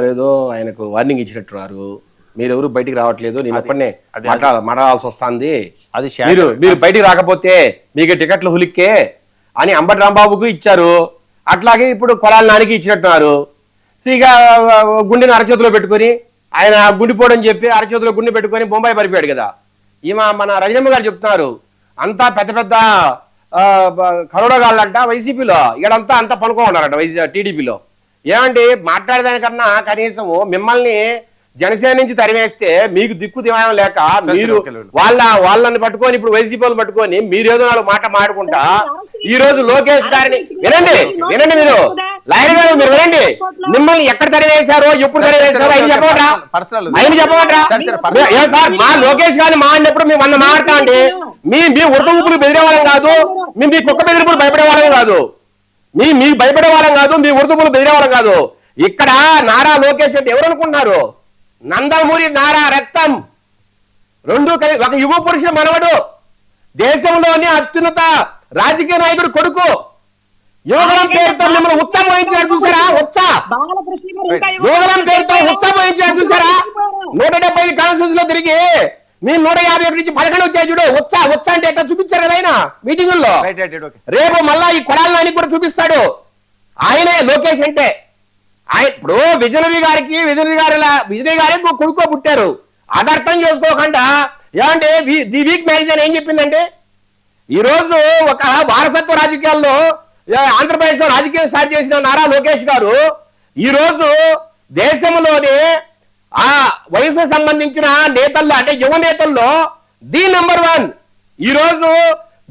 ఏదో ఆయనకు వార్నింగ్ ఇచ్చినట్టున్నారు. మీరెవరు బయటికి రావట్లేదు, నేను ఒక్కనే మాట్లాడాల్సి వస్తుంది. మీరు బయటికి రాకపోతే మీకు టికెట్లు హులిక్కే అని అంబటి రాంబాబుకు ఇచ్చారు. అట్లాగే ఇప్పుడు కొలాల నానికి ఇచ్చినట్టున్నారు. ఇక గుండెని అరచేతిలో పెట్టుకొని ఆయన గుండిపోవడం చెప్పి అరచేతిలో గుండె పెట్టుకొని బొంబాయి పరిపాడు కదా. మన రజనమ్మ గారు చెప్తున్నారు అంతా పెద్ద పెద్ద కరోడగాళ్ళంట వైసీపీలో, ఇక్కడంతా అంతా పనుకోమన్నారంట టీడీపీలో. ఏమండి మాట్లాడేదానికన్నా కనీసము మిమ్మల్ని జనసేన నుంచి తరిమేస్తే మీకు దిక్కు దివాయం లేక మీరు వాళ్ళని పట్టుకొని ఇప్పుడు వైసీపీ పట్టుకొని మీరేదో నాలుగు మాట మాడుకుంటా ఈ రోజు లోకేష్ గారిని వినండి మీరు లైన్ గారు మీరు వినండి, మిమ్మల్ని ఎక్కడ తరివేశారో ఎప్పుడు తరివేశారో ఆయన చెప్పమంటారా? సార్ మా లోకేష్ గారిని మా అన్నప్పుడు మేము అన్న మాడతా అండి. మీ ఉడత ఊపులు బెదిరేవాళ్ళం కాదు, మీ కుక్క బెదిరిపులు భయపడేవాళ్ళం కాదు, మీ భయపడే వాళ్ళం కాదు, మీ ఉడతపులు బెదిరేవాళ్ళం కాదు. ఇక్కడ నారా లోకేష్ అంటే ఎవరు అనుకుంటున్నారు? నందమూరి నారా రక్తం రెండు కలిసి ఒక యువ పురుషుడు మనవడు, దేశంలోని అత్యున్నత రాజకీయ నాయకుడు కొడుకు. యువగలం పేరుతో మిమ్మల్ని ఉత్సవం వహించాడు చూసారా? యువగలం పేరుతో ఉత్సవం వహించాడు చూసారా? 175 కాన్స్టిట్యూన్సీలో తిరిగి మీ 151 నుంచి 11 వచ్చాయి చూడు. వచ్చా అంటే ఎట్లా చూపించారు కదా ఆయన మీటింగుల్లో. రేపు మళ్ళా ఈ కొడాలని కూడా చూపిస్తాడు ఆయనే లోకేష్ అంటే. ఇప్పుడు విజయనగరి గారికి కొడుకో పుట్టారు. అది అర్థం చేసుకోకుండా ఏమంటే ది వీక్ మ్యాగజైన్ ఏం చెప్పిందంటే ఈ రోజు ఒక వారసత్వ రాజకీయాల్లో ఆంధ్రప్రదేశ్ లో రాజకీయం స్టార్ట్ చేసిన నారా లోకేష్ గారు ఈ రోజు దేశంలోనే ఆ వయసు సంబంధించిన నేతల్లో అంటే యువ నేతల్లో ది నెంబర్ 1. ఈ రోజు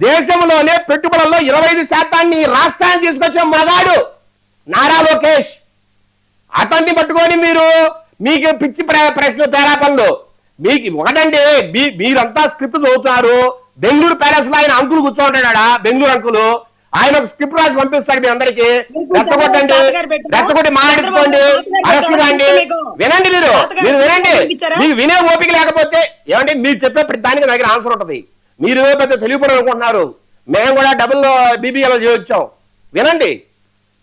దేశంలోనే పెట్టుబడుల్లో 25% రాష్ట్రానికి తీసుకొచ్చిన మగాడు నారా లోకేష్. అతన్ని పట్టుకొని మీకు పిచ్చి ప్రశ్నలు పేరాపనలు మీకు ఒకటంటే మీరంతా స్క్రిప్ట్ చదువుతున్నారు. బెంగళూరు ప్యాలెస్ లో ఆయన అంకులు కూర్చోంటాడా, బెంగళూరు అంకులు ఆయన ఒక స్క్రిప్ట్ రాసి పంపిస్తాడు మీ అందరికి. రెచ్చగొట్టి మాట్లాడించుకోండి, అరెస్టులు కాండి. వినండి మీరు వినండి. మీకు వినే ఓపిక లేకపోతే ఏమంటే మీరు చెప్పే ప్రతి దానికి దగ్గర ఆన్సర్ ఉంటుంది. మీరు పెద్ద తెలియపడం అనుకుంటున్నారు, మేము కూడా డబుల్ బీబీఎల్ చేయొచ్చాం. వినండి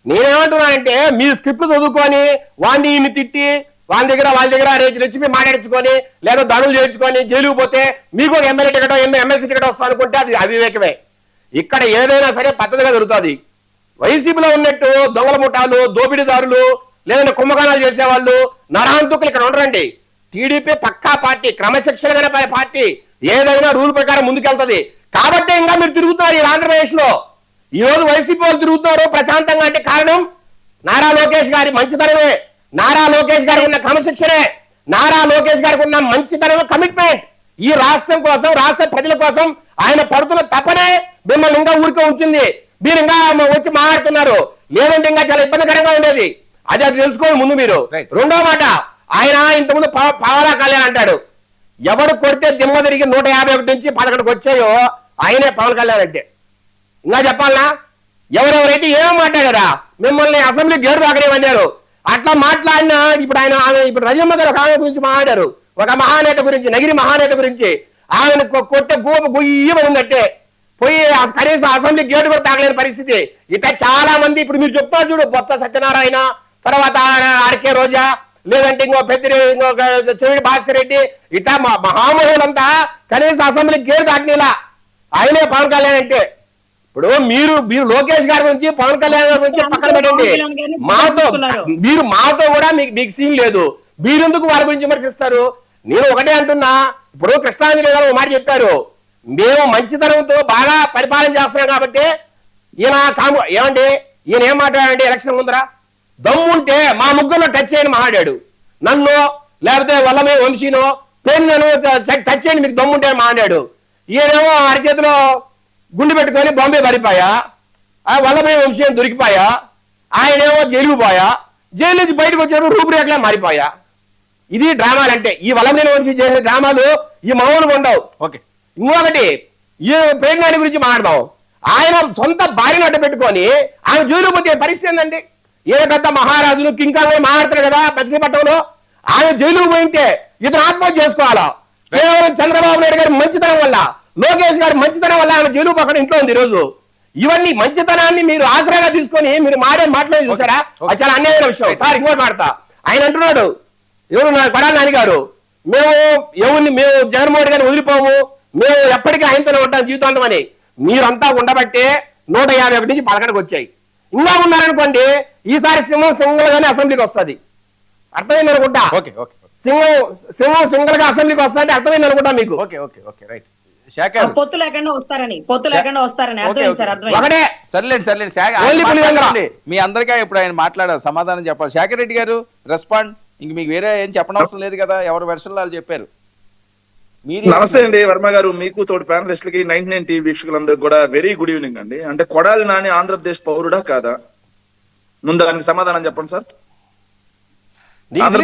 నేనేమంటున్నానంటే మీ స్క్రిప్ట్ చదువుకొని వాడిని ఈయన్ని తిట్టి వాళ్ళ దగ్గర రెచ్చిపి మాట్లాడించుకొని లేదా దాడులు చేయించుకొని జైలుకు పోతే మీకు ఒక ఎమ్మెల్యే టికెట్ ఎమ్మెల్సీ టికెట్ వస్తా అనుకుంటే అది అవివేకమే. ఇక్కడ ఏదైనా సరే పద్ధతిగా జరుగుతుంది. వైసీపీలో ఉన్నట్టు దొంగల ముఠాలు, దోపిడీదారులు, లేదంటే కుంభకోణాలు చేసేవాళ్ళు, నరహంతుకులు ఇక్కడ ఉండరండి. టీడీపీ పక్కా పార్టీ, క్రమశిక్షణ పార్టీ, ఏదైనా రూల్ ప్రకారం ముందుకెళ్తుంది. కాబట్టి ఇంకా మీరు తిరుగుతున్నారు ఈ ఆంధ్రప్రదేశ్ లో. ఈ రోజు వైసీపీ వాళ్ళు తిరుగుతున్నారు ప్రశాంతంగా అంటే కారణం నారా లోకేష్ గారి మంచితనమే, నారా లోకేష్ గారికి ఉన్న క్రమశిక్షణే, నారా లోకేష్ గారికి ఉన్న మంచితనం, కమిట్మెంట్. ఈ రాష్ట్రం కోసం, రాష్ట్ర ప్రజల కోసం ఆయన పడుతున్న తపనే మిమ్మల్ని ఇంకా ఊరికే ఉంచింది. మీరు ఇంకా వచ్చి మాట్లాడుతున్నారు, లేదంటే ఇంకా చాలా ఇబ్బందికరంగా ఉండేది. అది తెలుసుకోండి ముందు మీరు. రెండో మాట, ఆయన ఇంతకుముందు పావలా కళ్యాణ్ అంటాడు. ఎవడు కొడితే దిమ్మ తిరిగి 151 నుంచి 11కి వచ్చాయో ఆయనే పవన్ కళ్యాణ్ అంటే. ఇంకా చెప్పాలనా? ఎవరెవరైతే ఏమో మాట్లాడారా మిమ్మల్ని అసెంబ్లీ గేటు దాకనేమన్నారు. అట్లా మాట్లాడినా ఇప్పుడు రజమ్మ గారు ఒక ఆమె గురించి మాట్లాడారు, ఒక మహానేత గురించి, నగిరి మహానేత గురించి. ఆయన కొట్టే గొయ్యమని ఉన్నట్టే పోయి కనీసం అసెంబ్లీ గేటు కూడా తాగలేని పరిస్థితి. ఇట్లా చాలా మంది ఇప్పుడు మీరు చెప్తారు చూడు, బొత్స సత్యనారాయణ, తర్వాత ఆర్కే రోజా, లేదంటే ఇంకొక చెవిడి భాస్కర్ రెడ్డి, ఇట్లా మహామహులంతా కనీసం అసెంబ్లీ గేటు దాటినేలా ఆయనే పవన్ కళ్యాణ్ అంటే. ఇప్పుడు మీరు లోకేష్ గారి గురించి, పవన్ కళ్యాణ్ గారి గురించి పక్కన పెట్టండి. మాతో కూడా మీకు సీన్ లేదు. మీరెందుకు వారి గురించి విమర్శిస్తారు? నేను ఒకటే అంటున్నా, ఇప్పుడు కృష్ణాంజలి గారు ఒక మాట చెప్పారు, మేము మంచితనంతో బాగా పరిపాలన చేస్తున్నాం కాబట్టి ఈయన ఏమండి ఈయన ఏం మాట్లాడాడంటే ఎలక్షన్ ముందర దమ్ముంటే మా ముగ్గురులో టచ్ చేయని మాట్లాడాడు. నన్ను లేకపోతే వల్లమే వంశీనో పెన్ను టచ్ చేయని మీకు దమ్ముంటే మాట్లాడాడు. ఈయనేమో అరచేతిలో గుండు పెట్టుకొని బాంబే పరిపాయా, వల్లమే వంశీ దొరికిపోయా, ఆయనేమో జైలుకు పోయా, జైలు నుంచి బయటకు వచ్చేటప్పుడు రూపురేఖలా మారిపోయా. ఇది డ్రామాలు అంటే. ఈ వల్లమే వంశీ చేసే డ్రామాలు ఈ మామూలుగా ఉండవు. ఓకే, ఇంకొకటి ఈ పేరునాని గురించి మాట్లాడదాం. ఆయన సొంత భార్యను అడ్డ పెట్టుకొని ఆయన జైలు పోతే పరిస్థితి ఏందండి? ఏ పెద్ద మహారాజులు కింకాంగ్ మాట్లాడతారు కదా మచిలీపట్నంలో, ఆయన జైలుకు పోయింటే ఇతను ఆత్మహత్య చేసుకోవాలా? కేవలం చంద్రబాబు నాయుడు గారి మంచితనం వల్ల, లోకేష్ గారి మంచితనం వల్ల ఆయన జైలు పక్కన ఇంట్లో ఉంది ఈరోజు. ఇవన్నీ మంచితనాన్ని మీరు ఆసరాగా తీసుకొని మీరు మాట్లాడి చూసారా? అది చాలా అన్యాయమైన విషయం. సార్ ఇంకోటి మాడతా, ఆయన అంటున్నాడు, ఎవరు నా కొడాలి నాని గారు, మేము జగన్మోహన్ గారిని వదిలిపోము, మేము ఎప్పటికీ ఆయనతోనే ఉంటాం జీవితాంతం అని. మీరంతా ఉండబట్టే 151 నుంచి 11కి వచ్చాయి. ఇంకా ఉన్నారనుకోండి ఈసారి సింగల్ గానే అసెంబ్లీకి వస్తుంది. అర్థమైంది అనుకుంటా. సింగల్ గా అసెంబ్లీకి వస్తా అంటే అర్థమైంది అనుకుంటా మీకు. పొత్తు లేకుండా వస్తారని అర్థమైంది సార్. ఒకటే సర్లేండి. మీ అందరికీ ఇప్పుడు ఆయన మాట్లాడారు, సమాధానం చెప్పాలి. శేఖర్ రెడ్డి గారు రెస్పాండ్. ఇంక మీకు వేరే ఏం చెప్పనవసరం లేదు కదా, ఎవరు వెర్షన్లు వాళ్ళు చెప్పారు. నమస్తే అండి వర్మ గారు, మీకు తోటి ప్యానలిస్టులకి 99 టీవీ వీక్షకులందరికీ కూడా వెరీ గుడ్ ఈవినింగ్ అండి. అంటే కొడాలి నాని ఆంధ్రప్రదేశ్ పౌరుడా కాదా? ముందు దానికి సమాధానం చెప్పండి సార్.